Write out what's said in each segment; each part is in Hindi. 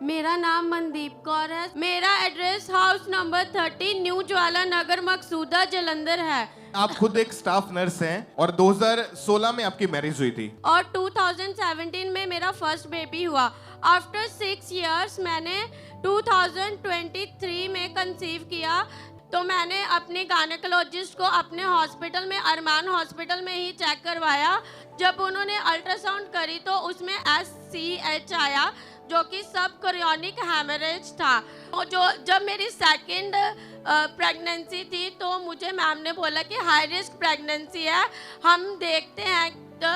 मेरा नाम मनदीप कौर है। मेरा एड्रेस हाउस नंबर 30 न्यू ज्वाला नगर मकसूदा जलंधर है। आप खुद एक स्टाफ नर्स हैं और 2016 में आपकी मैरिज हुई थी और 2017 में मेरा फर्स्ट बेबी हुआ। आफ्टर 6 इयर्स मैंने 2023 में कंसीव किया। तो मैंने अपने गायनेकोलॉजिस्ट को अपने हॉस्पिटल में, अरमान हॉस्पिटल में ही चेक करवाया। जब उन्होंने अल्ट्रासाउंड करी तो उसमें SCH आया, जो कि सब कोरियोनिक हेमरेज था। जब मेरी सेकंड प्रेगनेंसी थी तो मुझे मैम ने बोला कि हाई रिस्क प्रेगनेंसी है, हम देखते हैं। तो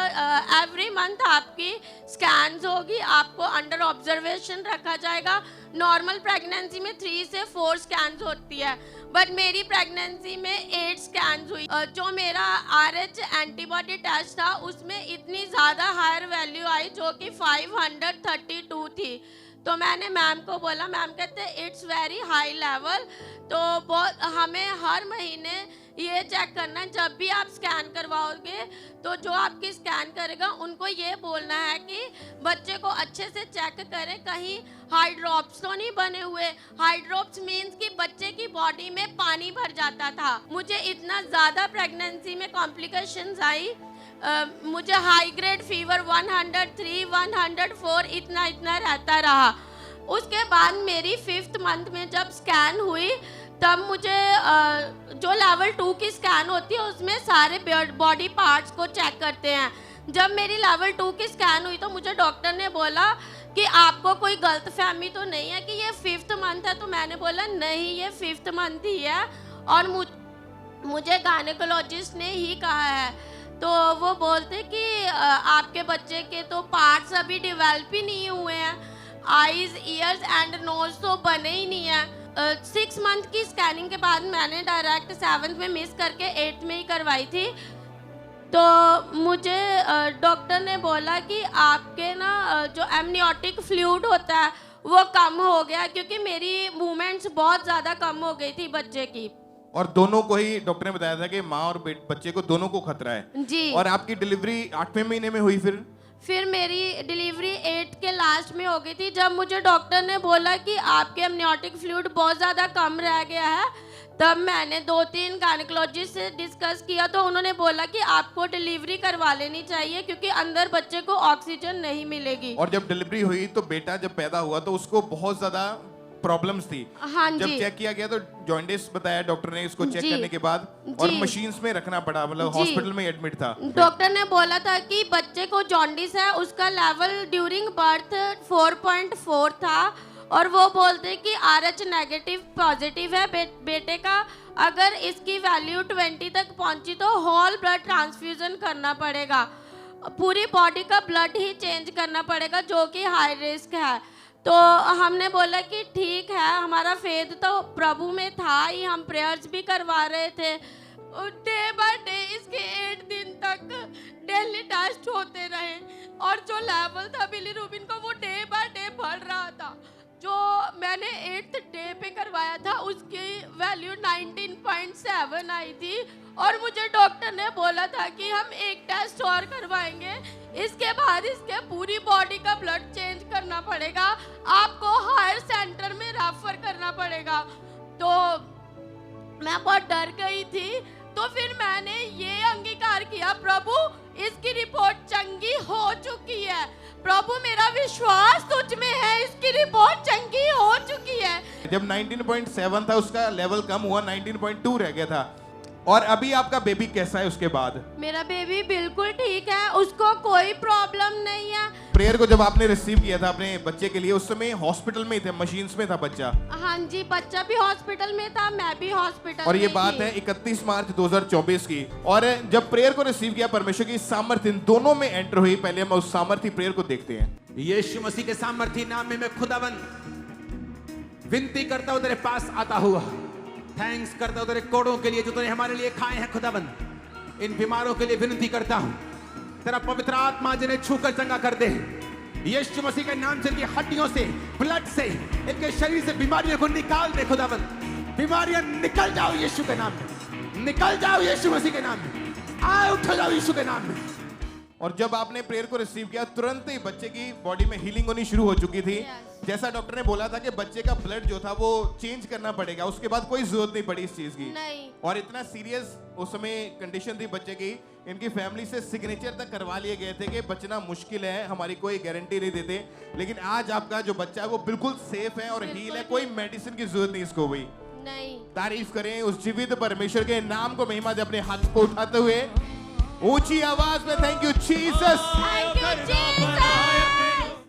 एवरी मंथ आपकी स्कैन्स होगी, आपको अंडर ऑब्जर्वेशन रखा जाएगा। नॉर्मल प्रेगनेंसी में 3 से 4 स्कैन्स होती है, बट मेरी प्रेगनेंसी में 8 स्कैन्स हुई। जो मेरा RH एंटीबॉडी टेस्ट था उसमें इतनी ज़्यादा हायर वैल्यू आई, जो कि 532 थी। तो मैंने मैम को बोला, मैम कहते इट्स वेरी हाई लेवल। तो हमें हर महीने ये चेक करना है, जब भी आप स्कैन करवाओगे तो जो आपकी स्कैन करेगा उनको ये बोलना है कि बच्चे को अच्छे से चेक करें, कहीं हाई ड्रॉप्स तो नहीं बने हुए। हाई ड्रॉप्स मीन्स कि बच्चे की बॉडी में पानी भर जाता था। मुझे इतना ज़्यादा प्रेगनेंसी में कॉम्प्लिकेशंस आई। मुझे हाई ग्रेड फीवर 103, 104 इतना रहता रहा। उसके बाद मेरी 5th मंथ में जब स्कैन हुई तब मुझे जो लेवल 2 की स्कैन होती है उसमें सारे बॉडी पार्ट्स को चेक करते हैं। जब मेरी लेवल 2 की स्कैन हुई तो मुझे डॉक्टर ने बोला कि आपको कोई गलतफहमी तो नहीं है कि ये 5th मंथ है। तो मैंने बोला नहीं, ये 5th मंथ ही है और मुझे गायनेकोलॉजिस्ट ने ही कहा है। तो वो बोलते कि आपके बच्चे के तो पार्ट्स अभी डेवलप ही नहीं हुए हैं, आईज, ईयर्स एंड नोज तो बने ही नहीं है। 6 मंथ की स्कैनिंग के बाद मैंने डायरेक्ट 7th में मिस करके 8th में ही करवाई थी। तो मुझे डॉक्टर ने बोला कि आपके ना जो एमनियोटिक फ्लूइड होता है वो कम हो गया, क्योंकि मेरी मूवमेंट्स बहुत ज़्यादा कम हो गई थी बच्चे की। और दोनों को ही डॉक्टर ने बताया था कि माँ और बच्चे को दोनों को खतरा है जी। और आपकी डिलीवरी 8वें महीने में हुई। फिर मेरी डिलीवरी 8 के लास्ट में हो गई थी, जब मुझे डॉक्टर ने बोला कि आपके एमनियोटिक फ्लूइड बहुत ज़्यादा कम रह गया है। तब मैंने 2-3 गायनेकोलॉजिस्ट से डिस्कस किया तो उन्होंने बोला कि आपको डिलीवरी करवा लेनी चाहिए, क्योंकि अंदर बच्चे को ऑक्सीजन नहीं मिलेगी। और जब डिलीवरी हुई तो बेटा जब पैदा हुआ तो उसको बहुत ज़्यादा प्रॉब्लम्स थी। हाँ जी। जब चेक किया गया तो जॉन्डिस बताया डॉक्टर ने इसको चेक करने के बाद, और मशीन्स में रखना पड़ा, मतलब हॉस्पिटल में एडमिट था। डॉक्टर ने बोला था कि बच्चे को जॉन्डिस है, उसका लेवल ड्यूरिंग बर्थ 4.4 था और वो बोलते कि RH नेगेटिव पॉजिटिव है बेटे का। अगर इसकी वैल्यू 20 तक पहुंची तो होल ब्लड ट्रांसफ्यूजन करना पड़ेगा, पूरी बॉडी का ब्लड ही चेंज करना पड़ेगा, जो कि हाई रिस्क है। तो हमने बोला कि ठीक है, हमारा फेथ तो प्रभु में था ही, हम प्रेयर्स भी करवा रहे थे। डे बाय डे इसके 8 दिन तक डेली टेस्ट होते रहे और जो लेवल था बिलीरुबिन का वो डे बाय डे बढ़ रहा था। जो मैंने 8th डे पे करवाया था उसकी वैल्यू 19.7 आई थी और मुझे डॉक्टर ने बोला था कि हम एक टेस्ट और करवाएंगे, इसके बाद इसके पूरी बॉडी का ब्लड चेंज करना पड़ेगा, आपको हायर सेंटर में रेफर करना पड़ेगा। तो मैं बहुत डर गई थी। तो फिर मैंने ये अंगीकार किया, प्रभु इसकी रिपोर्ट चंगी हो चुकी है, प्रभु मेरा विश्वास तुझ में है, इसकी रिपोर्ट चंगी हो चुकी है। जब 19.7 था उसका लेवल कम हुआ, 19.2 रह गया था। और अभी आपका बेबी कैसा है उसके बाद? मेरा बेबी बिल्कुल ठीक है, उसको कोई प्रॉब्लम नहीं है। प्रेयर को जब आपने रिसीव किया था अपने बच्चे के लिए, उस समय हॉस्पिटल में ही थे, मशीन्स में था बच्चा? हाँ जी, बच्चा भी हॉस्पिटल में था, मैं भी हॉस्पिटल और ये में बात थी। है 31 मार्च 2024 की। और जब प्रेयर को रिसीव किया, परमेश्वर की सामर्थ्य इन दोनों में एंटर हुई। पहले हम उस सामर्थ्य प्रेयर को देखते हैं। यीशु मसीह के सामर्थ्य नाम में मैं खुदावन विनती करता हूं तेरे पास आता हुआ, थैंक्स करता हूं तेरे कोड़ों के लिए जो तूने हमारे लिए खाए हैं। खुदावन इन बीमारों के लिए विनती करता हूं, तेरा पवित्र आत्मा जिन्हें छूकर चंगा कर दे। यीशु मसीह के नाम से इनकी हड्डियों से, ब्लड से, इनके शरीर से बीमारियों को निकाल दे। खुदावन बीमारियां निकल जाओ यीशु के नाम में, निकल जाओ यीशु मसीह के नाम में, आए उठ जाओ यीशु के नाम में। और जब आपने प्रेयर को रिसीव किया तुरंत ही बच्चे की बॉडी में हीलिंग होनी शुरू हो चुकी थी। Yes. जैसा डॉक्टर ने बोला था कि बच्चे का ब्लड जो था वो चेंज करना पड़ेगा, उसके बाद कोई जरूरत नहीं पड़ी इस चीज की। नहीं। और इतना सीरियस उस समय कंडीशन थी बच्चे की, इनकी फैमिली से सिग्नेचर तक करवा लिए गए थे कि बचना मुश्किल है, हमारी कोई गारंटी नहीं देते। लेकिन आज आपका जो बच्चा है वो बिल्कुल सेफ है और हील है, कोई मेडिसिन की जरूरत नहीं इसको हुई। नहीं। तारीफ करें उस जीवित परमेश्वर के नाम को, महिमा दे अपने हाथ को उठाते हुए ऊंची आवाज में। Thank you Jesus. Thank you Jesus.